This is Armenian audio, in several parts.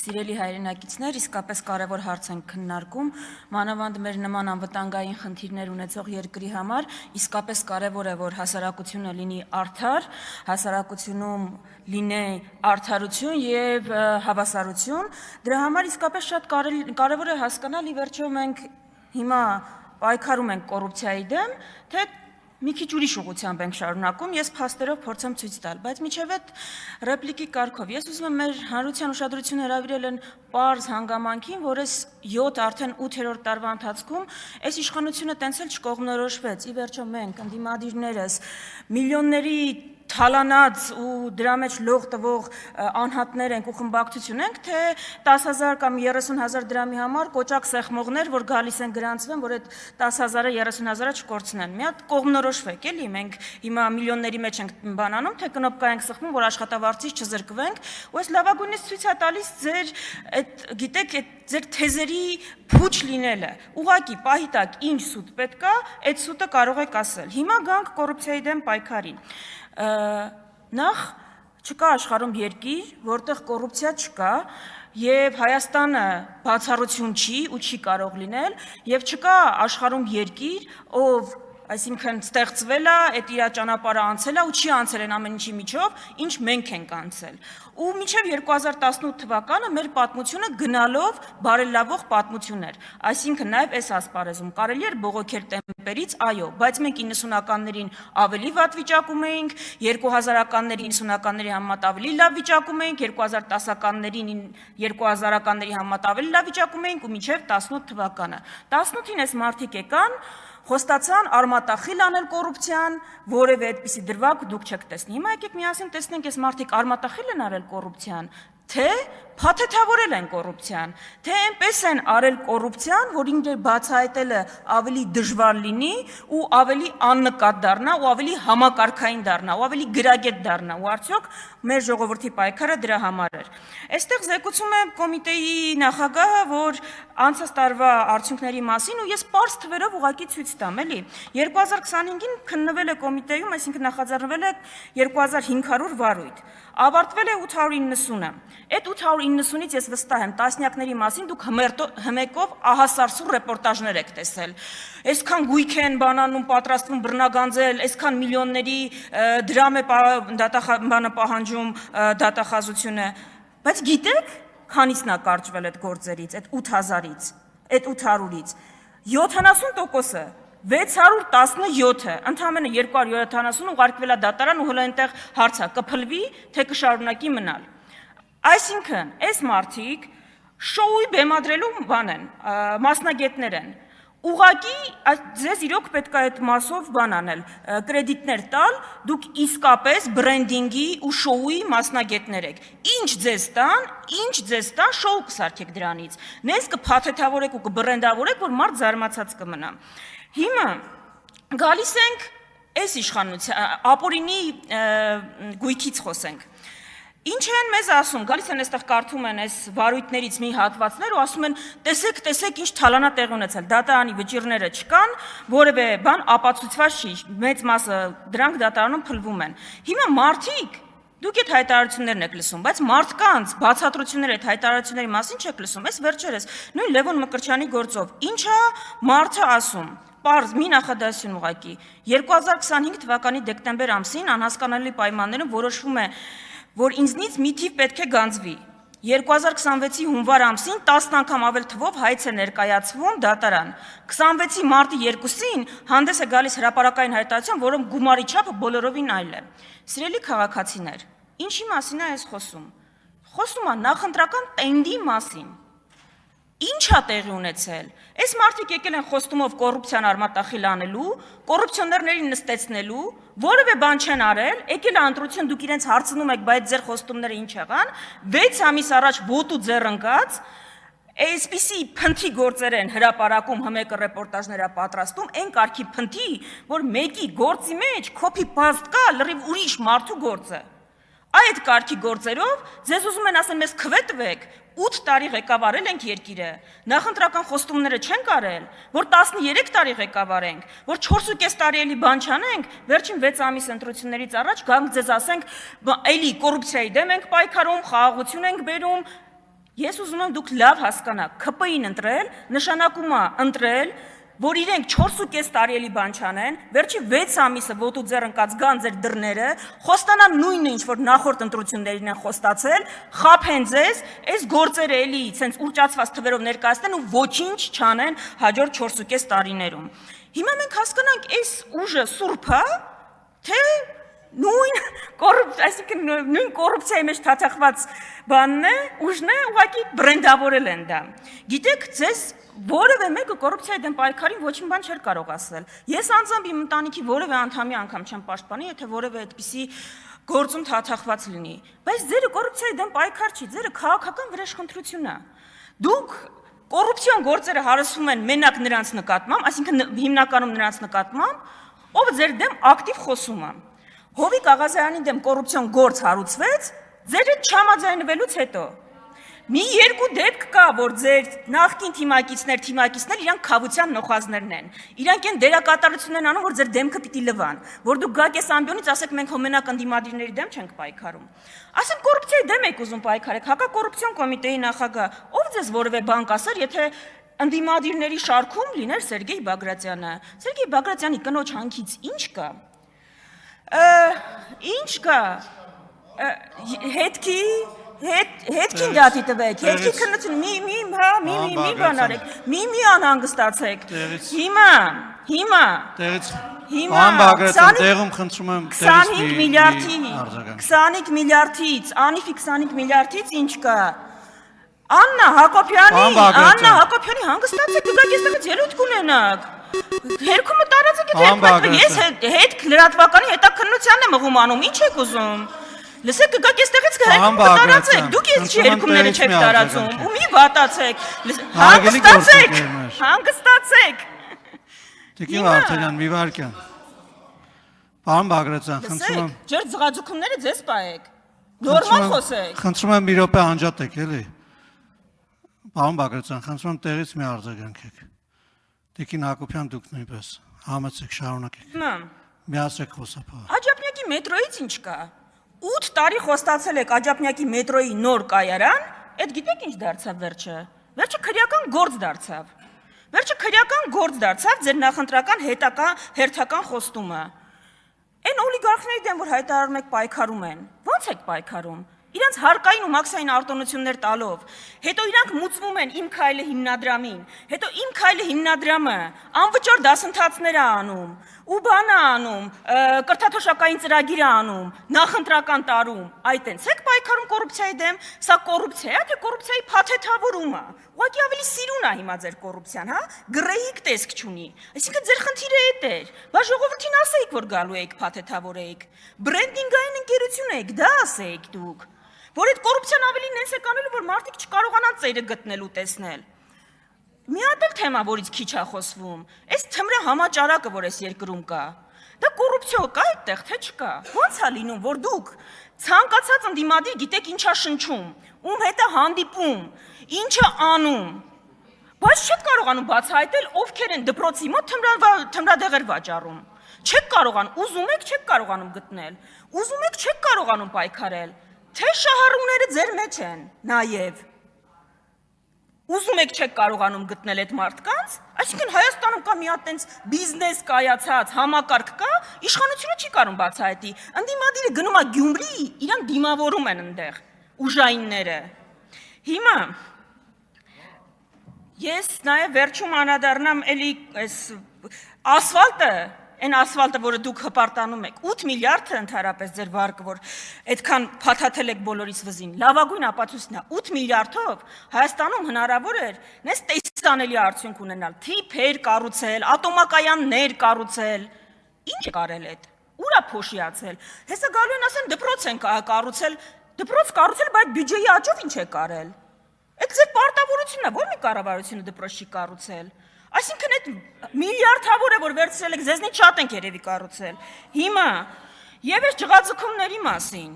Սիրելի հայրենակիցներ, իսկապես կարևոր հարց ենք քննարկում, մանավանդ մեր նման անվտանգային խնդիրներ ունեցող երկրի համար, իսկապես կարևոր է, որ հասարակությունը լինի արդար, հասարակությունում լինի արդարություն եւ հավասարություն, դրա համար իսկապես շատ կարևոր է հասկանալ, ի վերջո մենք հիմա պայքարում ենք կոռուպցիայի դեմ, թե մի քիչ ուրիշ ուղղությամբ ենք շարունակում, ես փաստերով փորձեմ ցույց տալ, բայց միջև այդ ռեպլիկի կարգով ես ուզում եմ մեր հանրության ուշադրությունը հրավիրել են պարզ հանգամանքին, որ այս 7 արդեն 8-րդ տարվա ընթացքում այս իշխանությունը տենց էլ չկողմնորոշվեց, ի վերջո մենք ընդդիմադիրներս միլիոնների թալանած ու դրա մեջ լող տվող անհատներ ենք ու խմբակցություն ենք, թե 10,000 կամ 30,000 դրամի համար կոճակ սեղմողներ, որ գալիս են գրանցվեն, որ այդ 10,000-ը 30,000-ը չկորցնեն։ Մի հատ կողմնորոշվեք, էլի, մենք հիմա միլիոնների մեջ ենք բանանում, թե կնոպկա ենք սեղմում, որ աշխատավարձից չզրկվենք, ու այս լավագույնից ցույց է տալիս ձեր այդ, գիտեք, այդ ձեր թեզերի փուչ լինելը։ Ուղղակի պահի տակ ինչ սուտ պետք է, այդ սուտը կարող եք ասել։ Հիմա գանք կոռուպցիայի դեմ պայքարին։ Նախ չկա աշխարհում երկիր, որտեղ կոռուպցիա չկա, եւ Հայաստանը բացառություն չի ու չի կարող լինել, եւ չկա աշխարհում երկիր, ով այսինքն ստեղծվել է, այդ իր ճանապարհը անցել է ու չի անցել են ամեն ինչի միջով, ինչ մենք ենք անցել։ Ու մինչև 2018 թվականը մեր պատմությունը գնալով բարելավող պատմություն էր։ Այսինքն նաև այս ասպարեզում կարելի էր բողոքել տեմպերից, այո, բայց մենք 90-ականներին ավելի վատ վիճակում էինք, 2000-ականների 90-ականների համեմատ ավելի լավ վիճակում էինք, 2010-ականներին 2000-ականների համեմատ ավելի լավ վիճակում էինք ու մինչև 18 թվականը։ 18-ին այս մարդիկ եկան, խոստացան արմատախիլ անել կոռուպցիան, որևէ այդպիսի դրվագ դուք չեք տեսնի։ Հիմա եկեք միասին տեսնենք, այս մարդիկ արմատախիլ են արել կոռուպցիան, թե փաթեթավորել են կոռուպցիան, թե այնպես են արել կոռուպցիան, որ ինքը բացահայտելը ավելի դժվար լինի ու ավելի աննկատ դառնա ու ավելի համակարգային դառնա ու ավելի գրագետ դառնա ու արդյոք մեր ժողովրդի պայքարը դրա համար էր։ Այստեղ զեկուցում է կոմիտեի նախագահը, որ անցած տարվա արդյունքների մասին ու ես պարզ թվերով ուղղակի ցույց տամ, էլի 2025-ին քննվել է կոմիտեում, այսինքն նախաձեռնվել է 2500 վարույթ, ավարտվել է 890-ը։ Այդ 890-ից ես վստահ եմ, տասնյակների մասին դուք հմեկով ահասարսուռ ռեպորտաժներ եք տեսել։ Այսքան գույք են բանանում, պատրաստվում բռնագանձել, այսքան միլիոնների դրամ է բանը պահանջում դատախազությունը։ Բայց գիտեք, քանիսն է կարճվել այդ գործերից, այդ 8000-ից, այդ 800-ից։ 70%-ը 617-ը, ընդամենը 270 ուղարկվել է դատարան ու հələ այնտեղ հարց է կփլվի, թե կշարունակի մնալ։ Այսինքն, այս մարդիկ շոուի բեմադրելու բան են, մասնագետներ են։ Ուղղակի ձեզ իրոք պետք է այդ մասով բան անել, կրեդիտներ տալ, դուք իսկապես բրենդինգի ու շոուի մասնագետներ եք։ Ինչ ձեզ տան, շոու կսարքեք դրանից։ Նենց կփաթեթավորեք ու կբրենդավորեք, որ մարդ զարմացած կմնա։ Հիմա գալիս ենք այս իշխանության, ապօրինի գույքից խոսենք։ Ինչ են մեզ ասում, գալիս են այստեղ կարդում են այս վարույթներից մի հատվածներ ու ասում են տեսեք ինչ թալանա տեղ ունեցել, դատարանի վճիռները չկան, որևէ բան ապացույցված չի, մեծ մասը դրանք դատարանում փլվում են։ Հիմա մարդիկ, դուք այդ հայտարարություններն եք լսում, բայց մարդկանց բացատրությունները այդ հայտարարությունների մասին չեք լսում, այս վերջերս նույն Լևոն Մկրտչյանի գործով, ինչա մարդը ասում։ Պարզ մի նախադասություն ուղղակի 2025 թվականի դեկտեմբեր ամսին անհասկանալի պայմաններում որոշվում է, որ ինձնից մի թիվ պետք է գանձվի։ 2026-ի հունվար ամսին 10 անգամ ավել թվով հայց է ներկայացվում դատարան։ 26-ի մարտի 2-ին հանդես է գալիս հրապարակային հայտարարություն, որում գումարի չափը բոլորովին այլ է։ Սիրելի քաղաքացիներ, ինչի մասին է այս խոսում։ Խոսում է նախընտրական տենդի մասին։ Ինչ է տեղի ունեցել։ Այս մարդիկ եկել են խոստումով կոռուպցիան արմատախիլ անելու, կոռուպցիոներներին նստեցնելու, որևէ բան չեն արել, եկել է ընտրություն, դուք իրենց հարցնում եք, բայց ձեր խոստումները ինչ եղան, 6 ամիս առաջ ոտու ձեռ ընկած, այսպիսի փնթի գործեր են հրապարակում, հմեկը ռեպորտաժներ է պատրաստում, այն կարգի փնթի, որ մեկի գործի մեջ copy paste կա, լրիվ ուրիշ մարդու գործը։ Այդ կարգի գործերով ձեզ ուզում են ասել, մեզ քվետվեք, 8 տարի ղեկավարել ենք երկիրը, նախընտրական խոստումները չենք արել, որ 13 տարի ղեկավարենք, որ 4.5 տարի էլի բան չանենք, վերջին 6 ամիս ընտրություններից առաջ գանք ձեզ ասենք, էլի կոռուպցիայի դեմ ենք պայքարում, խաղաղություն ենք բերում, Ես ուզում եմ դուք լավ հասկանաք, ՔՊԻ-ն ընտրել, նշանակում է ընտրել, որ իրենք 4.5 տարի էլի բան չանեն, վերջի 6 ամիսը ոտու ձեռ ընկած գան ձեր դռները, խոստանան նույնը ինչ որ նախորդ ընտրություններին են խոստացել, խափեն ձեզ, այս գործերը էլի ցենց ուռճացված թվերով ներկայացնեն ու ոչինչ չանեն հաջորդ 4.5 տարիներում։ Հիմա մենք հասկանանք, այս ուժը սուրբ է, թե նույն այսինքն նույն կոռուպցիայի մեջ թաթախված բանն է, ուժն է, ուղղակի բրենդավորել են դա։ Գիտեք, ձեզ որևէ մեկը կոռուպցիայի դեմ պայքարին ոչ մի բան չէր կարող ասել։ Ես անձամբ իմ ընտանիքի որևէ անդամի անգամ չեմ պաշտպանի, եթե որևէ այդպիսի գործում թաթախված լինի։ Բայց ձերը կոռուպցիայի դեմ պայքար չի, ձերը քաղաքական վրեժխնդրություն է։ Դուք կոռուպցիոն գործերը հարուցում են մենակ նրանց նկատմամբ, այսինքն հիմնականում նրանց նկատմամբ, ով ձեր դեմ ակտիվ խոսում է։ Հովիկ Աղազարյանի դեմ կոռուպցիոն գործ հարուցվեց, ձեր հետ չհամաձայնվելուց հետո։ Մի երկու դեպք կա, որ ձեր նախկին թիմակիցներ իրանք խավության նոխազներն են։ Իրանք են դերակատարություն են անում, որ ձեր դեմքը պիտի լվան, որ դուք գաք այս ամբիոնից ասեք մենք հոմենակ ընդդիմադիրների դեմ չենք պայքարում։ Ասենք կոռուպցիայի դեմ եք ուզում պայքարեք, հակակոռուպցիոն կոմիտեի նախագահ, ով ձեզ որևէ բան կասեր, եթե ընդդիմադիրների շարքում լիներ Սերգեյ Բագրատյանը։ Սերգեյ Բագրատյանի կնոջ հանքից ինչ կա։ Ինչ կա։ Հետքին դատի տվեք, հետքի քննություն, մի բան արեք, մի անհանգստացեք, հիմա, 25 միլիարդից, անիվի 25 միլիարդից ինչ կա, Աննա Հակոբյանի հանգստացեք, դուք այստեղից ելույթ կունենաք, հերքումը տարածեք, ես հետ լրատվականի հետաքննությանն եմ ըղում անում, ինչ եք ուզում, լսեք գաք այստեղից հերքումը տարածեք, դուք ես հերքումները չեք տարածում, ու մի վատացեք, հանգստացեք, Տիկին Վարդանյան, մի վարքյան, պարոն Բագրատյան, խնդրում եմ, ջեր ձղաձուքումները ձեզ պայեք, նորմալ խոսեք, խնդրում եմ մի րոպե անջատեք, էլի, պարոն Բագրատյան, խնդրում եմ տեղից մի արձագանքեք, Տիկին Հակոբյան դուք նույնպես, համեցեք, շարունակեք, միացեք խոսափողը։ Աջափնյակի մետրոից ինչ կա, 8 տարի խոստացել եք Աջափնյակի մետրոյի նոր կայարան, այդ գիտեք ինչ դարձավ վերջը քրեական գործ դարձավ ձեր նախընտրական հերթական խոստումը։ Այն օլիգարխների դեմ, որ հայտարարում եք պայքարում են, ո՞նց եք պայքարում։ Իրանց հարկային ու մաքսային արտոնություններ տալով, հետո իրանք մուծվում են Իմ քայլը հիմնադրամին, հետո Իմ քայլը հիմնադրամը անվճար դասընթացներ է անում, ու բան է անում, կրթաթոշակային ծրագիր է անում, նախընտրական տարում, այդ եք պայքարում կոռուպցիայի դեմ, սա կոռուպցիա է, թե կոռուպցիայի փաթեթավորում է, ուղղակի ավելի սիրուն է հիմա ձեր կոռուպցիան, հա, գրեհիկ տեսք չունի, այսինքն ձեր խնդիրը էդ էր, բա ժողովրդին ասեիք, որ գալու եք փաթեթավորեիք, բրենդինգային ընկերություն եք, դա ասեիք դուք, որ այդ կոռուպցիան ավելի նենց է կանելու, որ մարդիկ չկարողանան ծայրը գտնել ու տեսնել։ Մի հատ էլ թեմա, որից քիչ է խոսվում, այս թմրը համաճարակը, որ այս երկրում կա, դա կոռուպցիա կա այդտեղ, թե չկա։ Ո՞նց է լինում, որ դուք ցանկացած ընդդիմադիր գիտեք ինչա շնչում, ում հետ է հանդիպում, ինչը անում, բայց չեք կարողանում բացահայտել ովքեր են դպրոցի մոտ թմրադեղեր վաճառում։ Չեք կարողանում, ուզում եք, չեք կարողանում գտնել, ուզում եք, չեք կարողանում պայքարել, թե շահառուները ձեր մեջ են նաև։ Ուզում եք չեք կարողանում գտնել այդ մարդկանց, այսինքն Հայաստանում կա մի հատ տենց բիզնես կայացած համակարգ կա, իշխանությունը չի կարող բացահայտի։ Ընդդիմադիրը գնում է Գյումրի, իրանք դիմավորում են այնտեղ ուժայինները։ Հիմա ես նաև վերջում անդրադառնամ էլի այս ասֆալտը, այն ասֆալտը, որը դուք հպարտանում եք, 8 միլիարդը ընդհանրապես ձեր վարկը, որ այդքան փաթաթել եք բոլորիս վզին, լավագույն ապացույցն է, 8 միլիարդով Հայաստանում հնարավոր էր նես տեսանելի արդյունք ունենալ, թիփեր կառուցել, ատոմակայաններ կառուցել, ինչ է կարել այդ, ուր է փոշիացել, հեսա գալու են ասեն դպրոց են դպրոց կառուցել, բայց բյուջեի աճով ինչ է կարել, այդ ձեր պարտավորությունն է, որ մի կառավարությունը դպրոց չի կառուցել, այսինքն այդ միլիարդավոր է, որ վերցրել եք, ձեզնից շատ ենք երևի կառուցել։ Հիմա, եւ այս ջղաձգումների մասին,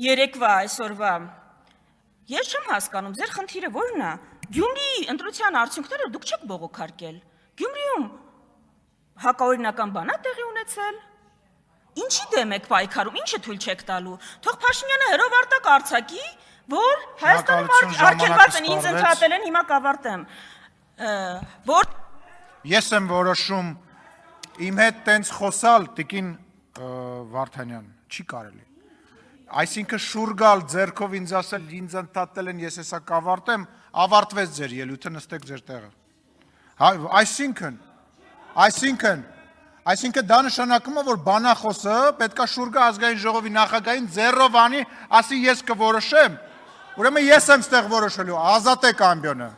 երեկվա, այսօրվա, ես չեմ հասկանում, ձեր խնդիրը ո՞րն է։ Գյումրիի ընտրության արդյունքները դուք չեք բողոքարկել։ Գյումրիում հակաօրինական բան է տեղի ունեցել։ Ինչի դեմ եք պայքարում, ինչը թույլ չեք տալու։ Թող Փաշինյանը հրովարտակ արձակի, որ Հայաստանում արգելված են, ինձ ընդհատել են, հիմա կավարտեմ։ Որ Ես եմ որոշում իմ հետ տենց խոսալ տիկին Վարդանյան, չի կարելի։ Այսինքն շուռ գալ ձեռքով ինձ ասել, ինձ ընդհատել են, ես հեսա կավարտեմ, ավարտվեց ձեր ելույթը, նստեք ձեր տեղը։ Այսինքն դա նշանակում է, որ բանախոսը պետքա շուռ գա ազգային ժողովի նախագահին ձեռով անի, ասի ես կորոշեմ, ուրեմն ես եմ ստեղ որոշելու, ազատեք ամբյոնը։